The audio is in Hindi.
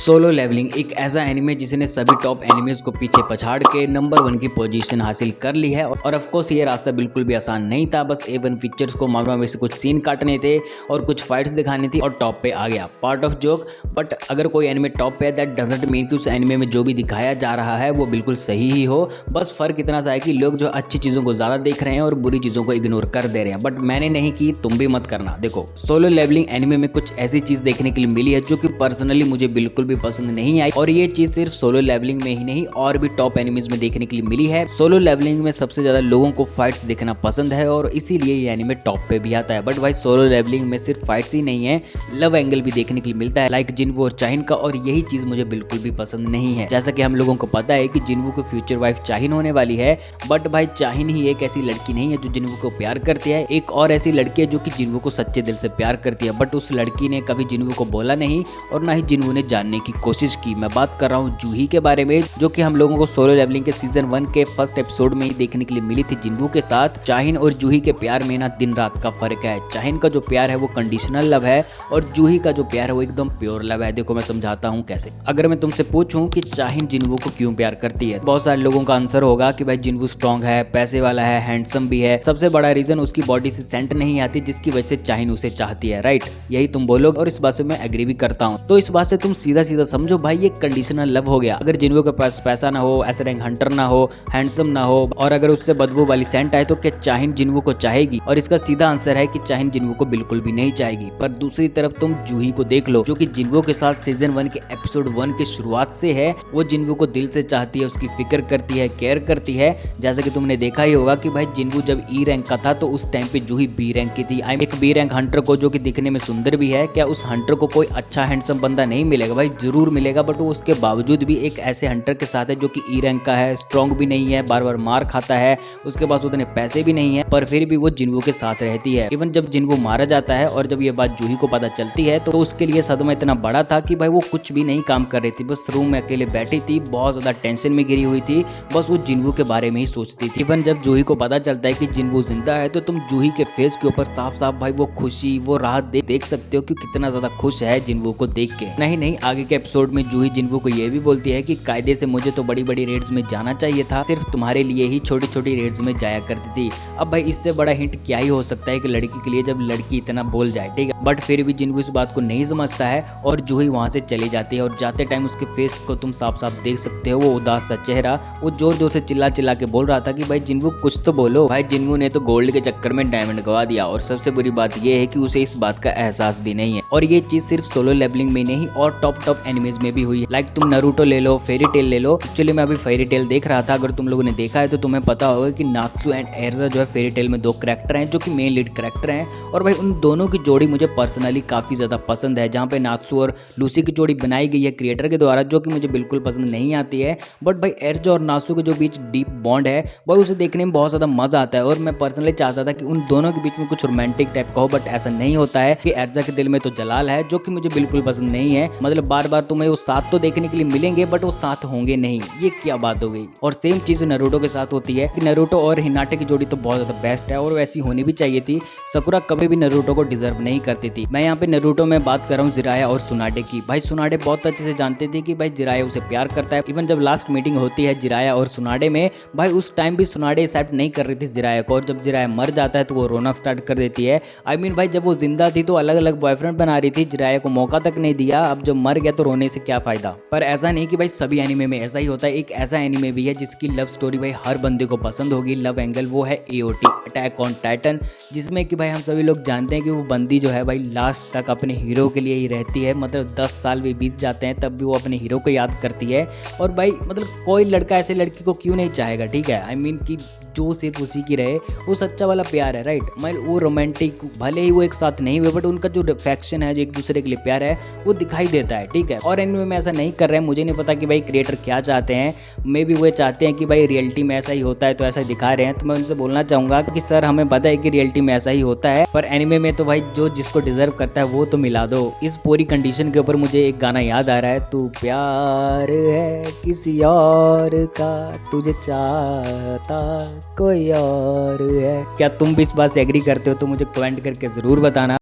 सोलो लेवलिंग एक ऐसा एनिमे जिसने सभी टॉप एनिमेज को पीछे पछाड़ के नंबर 1 की पोजीशन हासिल कर ली है। और ऑफ कोर्स ये रास्ता बिल्कुल भी आसान नहीं था, बस A1 पिक्चर्स को मालूम में से कुछ सीन काटने थे और कुछ फाइट्स दिखानी थी और टॉप पे आ गया। Part of joke. बट अगर कोई एनिमे टॉप पे है दैट डजंट मीन कि उस एनिमे में जो भी दिखाया जा रहा है वो बिल्कुल सही ही हो। बस फर्क इतना सा है कि लोग जो अच्छी चीज़ों को ज़्यादा देख रहे हैं और बुरी चीज़ों को इग्नोर कर दे रहे हैं। बट मैंने नहीं की, तुम भी मत करना। देखो, सोलो लेवलिंग एनिमे में कुछ ऐसी चीज़ देखने के लिए मिली है जो कि पर्सनली मुझे बिल्कुल भी पसंद नहीं आई, और ये चीज सिर्फ सोलो लेवलिंग में ही नहीं और भी टॉप एनिमेज में देखने के लिए मिली है। सोलो लेवलिंग में सबसे ज्यादा लोगों को फाइट्स देखना पसंद है और इसीलिए ये एनिमे टॉप पे भी आता है। बट भाई सोलो लेवलिंग में सिर्फ फाइट्स ही नहीं है, लव एंगल भी देखने के लिए मिलता है, लाइक जिनवू और चाहिन का। और यही चीज मुझे बिल्कुल भी पसंद नहीं है। जैसा कि हम लोगों को पता है कि जिनवू की फ्यूचर वाइफ चाहिन होने वाली है, बट भाई चाहिन ही एक ऐसी लड़की नहीं है जो जिनवू को प्यार करती है। एक और ऐसी लड़की है जो कि जिनवू को सच्चे दिल से प्यार करती है, बट उस लड़की ने कभी जिनवू को बोला नहीं और ना ही जिनवू ने जानने की कोशिश की। मैं बात कर रहा हूँ जूही के बारे में, जो कि हम लोगों को सोलो लेवलिंग के सीजन 1 के फर्स्ट एपिसोड में ही देखने के लिए मिली थी। जिनवू के साथ चाहिन और जूही के प्यार में ना दिन रात का फर्क है। चाहिन का जो प्यार है वो कंडीशनल लव है और जूही का जो प्यार है वो एकदम प्योर लव है। देखो मैं समझाता हूँ कैसे। अगर मैं तुमसे पूछूं कि चाहिन जिनवू को क्यों प्यार करती है, बहुत सारे लोगों का आंसर होगा कि भाई जिनवू स्ट्रॉन्ग है, पैसे वाला है, हैंडसम भी है। सबसे बड़ा रीजन उसकी बॉडी से सेंट नहीं आती जिसकी वजह से चाहिन उसे चाहती है, राइट? यही तुम बोलोगे और इस बात से मैं एग्री भी करता हूँ। तो इस बात से तुम सीधा सीधा समझो भाई ये कंडीशनल लव हो गया। अगर जिनवू के पास पैसा ना हो, ऐसे रैंक हंटर ना हो, हैंडसम ना हो और अगर उससे बदबू वाली सेंट आए तो क्या चाहिन जिनवू को चाहेगी? और इसका सीधा आंसर है कि चाहिन जिनवू को बिल्कुल भी नहीं चाहेगी। पर दूसरी तरफ तुम जूही को देख लो, जो कि जिनवू के साथ सीजन 1 के एपिसोड 1 की शुरुआत से है। वो जिनवू को दिल से चाहती है, उसकी फिक्र करती है, केयर करती है। जैसा कि तुमने देखा ही होगा कि भाई जिनवू जब E रैंक का था तो उस टाइम पे जूही B रैंक की थी। एक B रैंक हंटर को जो कि दिखने में सुंदर भी है, क्या उस हंटर को कोई अच्छा हैंडसम बंदा नहीं मिलेगा? भाई जरूर मिलेगा, बट वो उसके बावजूद भी एक ऐसे हंटर के साथ है जो कि E रैंक का है, स्ट्रॉन्ग भी नहीं है, बार बार मार खाता है, उसके पास उतने पैसे भी नहीं है, पर फिर भी वो जिनवू के साथ रहती है। इवन जब जिनवू मारा जाता है और जब ये बात जूही को पता चलती है तो उसके लिए सदमा इतना बड़ा था कि भाई वो कुछ भी नहीं काम कर रही थी, बस रूम में अकेले बैठी थी, बहुत ज्यादा टेंशन में घिरी हुई थी, बस वो जिनवू के बारे में ही सोचती थी। इवन जब जूही को पता चलता है कि जिनवू जिंदा है तो तुम जूही के फेस के ऊपर साफ साफ भाई वो खुशी, वो राहत देख सकते हो कि कितना ज्यादा खुश है जिनवू को देख के। नहीं, आगे के एपिसोड में जूही जिनवू को ये भी बोलती है कि कायदे से मुझे तो बड़ी बड़ी रेड्स में जाना चाहिए था, सिर्फ तुम्हारे लिए ही छोटी छोटी रेड्स में जाया करती थी। अब भाई इससे बड़ा हिंट क्या ही हो सकता है कि लड़की के लिए जब लड़की इतना बोल जाए, ठीक है? बट फिर भी जिनवू इस बात को नहीं समझता है और जूही वहां से चली जाती है और जाते टाइम उसके फेस को तुम साफ साफ देख सकते हो, वो उदास सा चेहरा। वो जोर जोर से चिल्ला के बोल रहा था कि भाई जिनवू कुछ तो बोलो। भाई जिनवू ने तो गोल्ड के चक्कर में डायमंड गवा दिया और सबसे बुरी बात ये है कि उसे इस बात का एहसास भी नहीं है। और ये चीज सिर्फ सोलो लेवलिंग में नहीं और टॉप एनिमेज में भी हुई है। लाइक तुम नारुतो ले लो, फेरी टेल ले लो। एक्चुअली मैं अभी फेरी टेल देख रहा था, अगर तुम लोगों ने देखा है तो तुम्हें पता होगा कि नात्सु एंड एर्जा जो है फेरी टेल में 2 कैरेक्टर हैं जो कि मेन लीड कैरेक्टर हैं। और भाई उन दोनों की जोड़ी मुझे पर्सनली काफी ज्यादा पसंद है, जहाँ पे नात्सु और लूसी की जोड़ी बनाई गई है क्रिएटर के द्वारा, जो कि मुझे बिल्कुल पसंद नहीं आती है। बट भाई एर्जा और नात्सु के जो बीच डीप बॉन्ड है भाई उसे देखने में बहुत ज्यादा मजा आता है। और मैं पर्सनली चाहता था कि उन दोनों के बीच में कुछ रोमांटिक टाइप का हो, बट ऐसा नहीं होता है कि एर्जा के दिल में तो जलाल है, जो कि मुझे बिल्कुल पसंद नहीं है। मतलब बार बार तुम्हें वो साथ तो देखने के लिए मिलेंगे बट वो साथ होंगे नहीं, ये क्या बात हो गई? और सेम चीज नारुतो के साथ होती है कि नारुतो और हिनाटे की जोड़ी तो बहुत ज्यादा बेस्ट है और वैसी होनी भी चाहिए थी। सकुरा कभी भी नारुतो को डिजर्व नहीं करती थी। मैं यहाँ पे नारुतो में बात कर रहा हूँ जिराया और सुनाडे की। भाई सुनाडे बहुत अच्छे से जानते थे कि भाई जिराया उसे प्यार करता है। इवन जब लास्ट मीटिंग होती है जिराया और सुनाडे में, भाई उस टाइम भी सुनाडे एक्सेप्ट नहीं कर रही थी जिराया को, और जब जिराया मर जाता है तो वो रोना स्टार्ट कर देती है। भाई जब वो जिंदा थी तो अलग अलग बॉयफ्रेंड बना रही थी, जिराया को मौका तक नहीं दिया। अब जब मर गया तो रोने से क्या फायदा? पर ऐसा नहीं कि भाई सभी एनिमे में ऐसा ही होता है। एक ऐसा एनिमे भी है जिसकी लव स्टोरी भाई हर बंदे को पसंद होगी, लव एंगल, वो है AOT, अटैक ऑन टाइटन, जिसमें कि भाई हम सभी लोग जानते हैं कि वो बंदी जो है भाई लास्ट तक अपने हीरो के लिए ही रहती है। मतलब 10 साल भी बीत जाते हैं तब भी वो अपने हीरो को याद करती है। और भाई मतलब कोई लड़का ऐसे लड़की को क्यों नहीं चाहेगा, ठीक है? कि जो सिर्फ उसी की रहे, वो सच्चा वाला प्यार है, राइट? मतलब वो रोमांटिक, भले ही वो एक साथ नहीं हुए बट उनका जो अफेक्शन है, जो एक दूसरे के लिए प्यार है, वो दिखाई देता है, ठीक है? और एनिमे में ऐसा नहीं कर रहे हैं। मुझे नहीं पता कि भाई क्रिएटर क्या चाहते हैं। मे भी वो चाहते हैं कि भाई रियलिटी में ऐसा ही होता है तो ऐसा दिखा रहे हैं। तो मैं उनसे बोलना चाहूंगा कि सर हमें पता है कि रियलिटी में ऐसा ही होता है, पर एनिमे में तो भाई जो जिसको डिजर्व करता है वो तो मिला दो। इस पूरी कंडीशन के ऊपर मुझे एक गाना याद आ रहा है, तू प्यार है किसी और का, तुझे चाहता कोई और है। क्या तुम भी इस बात से एग्री करते हो? तो मुझे कमेंट करके जरूर बताना।